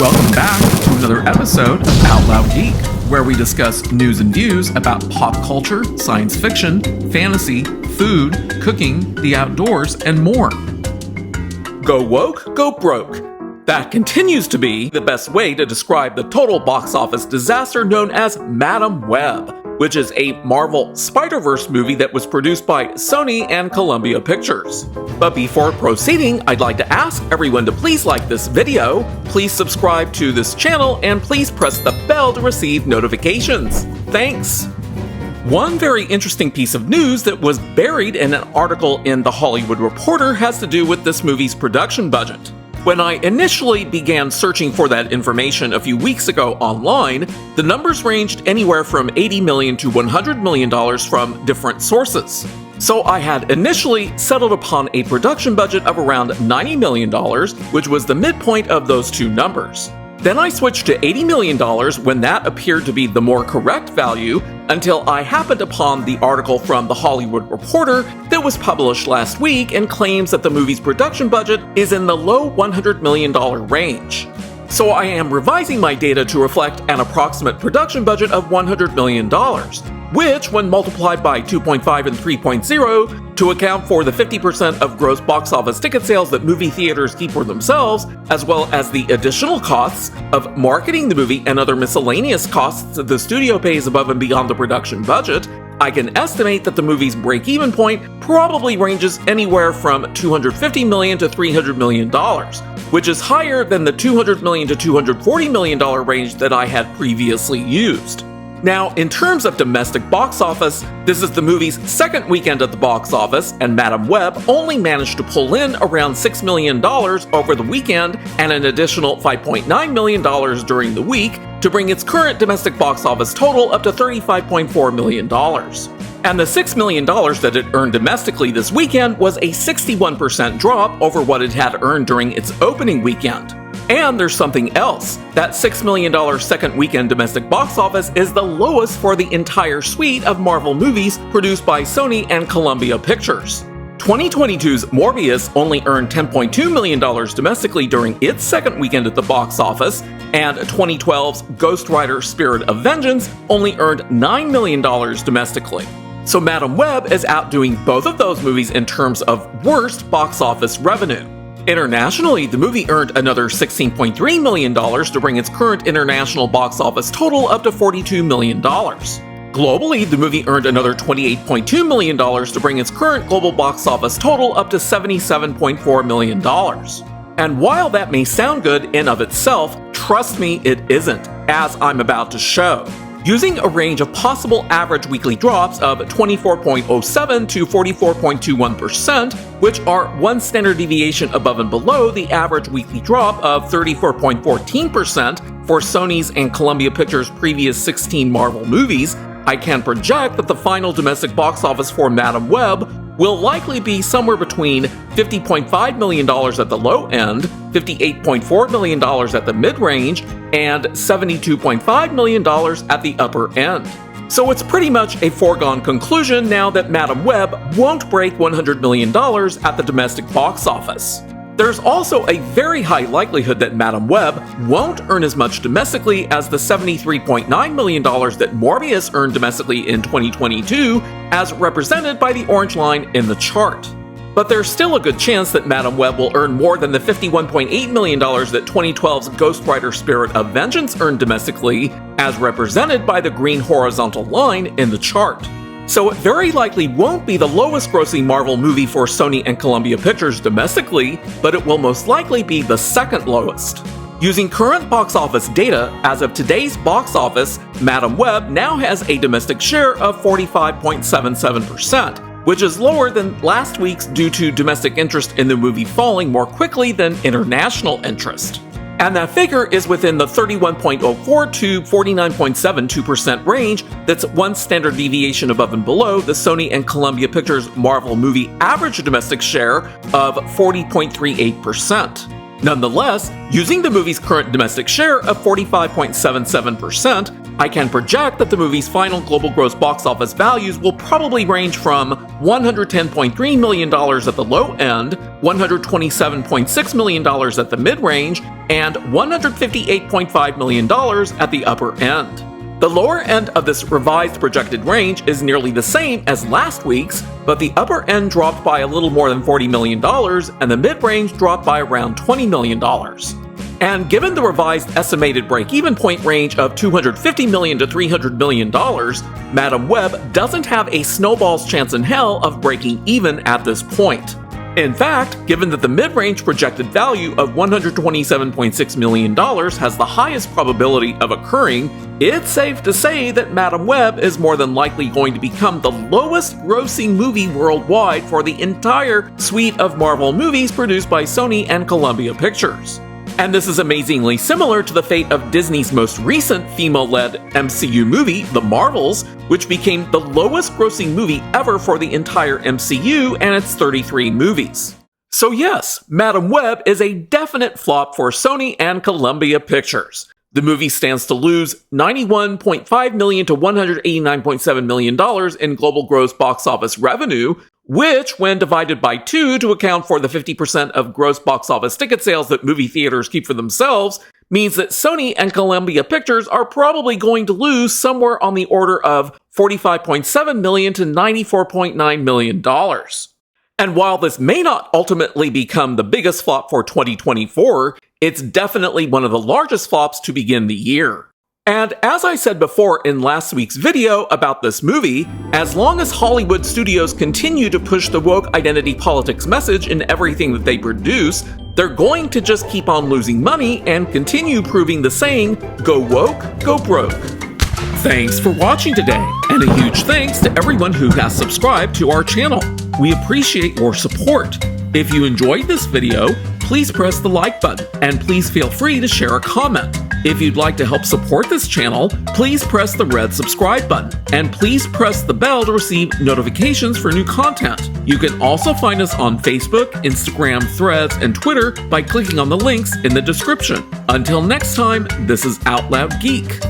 Welcome back to another episode of Out Loud Geek, where we discuss news and views about pop culture, science fiction, fantasy, food, cooking, the outdoors, and more. Go woke, go broke. That continues to be the best way to describe the total box office disaster known as Madam Web, which is a Marvel Spider-Verse movie that was produced by Sony and Columbia Pictures. But before proceeding, I'd like to ask everyone to please like this video, please subscribe to this channel, and please press the bell to receive notifications. Thanks! One very interesting piece of news that was buried in an article in The Hollywood Reporter has to do with this movie's production budget. When I initially began searching for that information a few weeks ago online, the numbers ranged anywhere from $80 million to $100 million from different sources. So I had initially settled upon a production budget of around $90 million, which was the midpoint of those two numbers. Then I switched to $80 million when that appeared to be the more correct value, until I happened upon the article from The Hollywood Reporter that was published last week and claims that the movie's production budget is in the low $100 million range. So I am revising my data to reflect an approximate production budget of $100 million, which, when multiplied by 2.5 and 3.0 to account for the 50% of gross box office ticket sales that movie theaters keep for themselves, as well as the additional costs of marketing the movie and other miscellaneous costs that the studio pays above and beyond the production budget, I can estimate that the movie's break-even point probably ranges anywhere from $250 million to $300 million, which is higher than the $200 million to $240 million range that I had previously used. Now, in terms of domestic box office, this is the movie's second weekend at the box office, and Madam Web only managed to pull in around $6 million over the weekend and an additional $5.9 million during the week to bring its current domestic box office total up to $35.4 million. And the $6 million that it earned domestically this weekend was a 61% drop over what it had earned during its opening weekend. And there's something else. That $6 million second weekend domestic box office is the lowest for the entire suite of Marvel movies produced by Sony and Columbia Pictures. 2022's Morbius only earned $10.2 million domestically during its second weekend at the box office, and 2012's Ghost Rider Spirit of Vengeance only earned $9 million domestically. So Madam Web is outdoing both of those movies in terms of worst box office revenue. Internationally, the movie earned another $16.3 million to bring its current international box office total up to $42 million. Globally, the movie earned another $28.2 million to bring its current global box office total up to $77.4 million. And while that may sound good in of itself, trust me, it isn't, as I'm about to show. Using a range of possible average weekly drops of 24.07 to 44.21%, which are one standard deviation above and below the average weekly drop of 34.14% for Sony's and Columbia Pictures' previous 16 Marvel movies, I can project that the final domestic box office for Madam Web will likely be somewhere between $50.5 million at the low end, $58.4 million at the mid-range, and $72.5 million at the upper end. So it's pretty much a foregone conclusion now that Madam Web won't break $100 million at the domestic box office. There's also a very high likelihood that Madam Web won't earn as much domestically as the $73.9 million that Morbius earned domestically in 2022, as represented by the orange line in the chart. But there's still a good chance that Madam Web will earn more than the $51.8 million that 2012's Ghost Rider Spirit of Vengeance earned domestically, as represented by the green horizontal line in the chart. So it very likely won't be the lowest grossing Marvel movie for Sony and Columbia Pictures domestically, but it will most likely be the second lowest. Using current box office data, as of today's box office, Madam Web now has a domestic share of 45.77%, which is lower than last week's due to domestic interest in the movie falling more quickly than international interest. And that figure is within the 31.04 to 49.72% range that's one standard deviation above and below the Sony and Columbia Pictures Marvel movie average domestic share of 40.38%. Nonetheless, using the movie's current domestic share of 45.77%, I can project that the movie's final global gross box office values will probably range from $110.3 million at the low end, $127.6 million at the mid-range, and $158.5 million at the upper end. The lower end of this revised projected range is nearly the same as last week's, but the upper end dropped by a little more than $40 million, and the mid-range dropped by around $20 million. And given the revised estimated break-even point range of $250 million to $300 million, Madame Web doesn't have a snowball's chance in hell of breaking even at this point. In fact, given that the mid-range projected value of $127.6 million has the highest probability of occurring, it's safe to say that Madame Web is more than likely going to become the lowest grossing movie worldwide for the entire suite of Marvel movies produced by Sony and Columbia Pictures. And this is amazingly similar to the fate of Disney's most recent female-led MCU movie, The Marvels, which became the lowest grossing movie ever for the entire MCU and its 33 movies. So yes, Madame Web is a definite flop for Sony and Columbia Pictures. The movie stands to lose $91.5 million to $189.7 million in global gross box office revenue, which, when divided by 2 to account for the 50% of gross box office ticket sales that movie theaters keep for themselves, means that Sony and Columbia Pictures are probably going to lose somewhere on the order of $45.7 million to $94.9 million. And while this may not ultimately become the biggest flop for 2024, it's definitely one of the largest flops to begin the year. And as I said before in last week's video about this movie, as long as Hollywood studios continue to push the woke identity politics message in everything that they produce, they're going to just keep on losing money and continue proving the saying, go woke, go broke. Thanks for watching today, and a huge thanks to everyone who has subscribed to our channel. We appreciate your support. If you enjoyed this video, please press the like button, and please feel free to share a comment. If you'd like to help support this channel, please press the red subscribe button, and please press the bell to receive notifications for new content. You can also find us on Facebook, Instagram, Threads, and Twitter by clicking on the links in the description. Until next time, this is Out Loud Geek.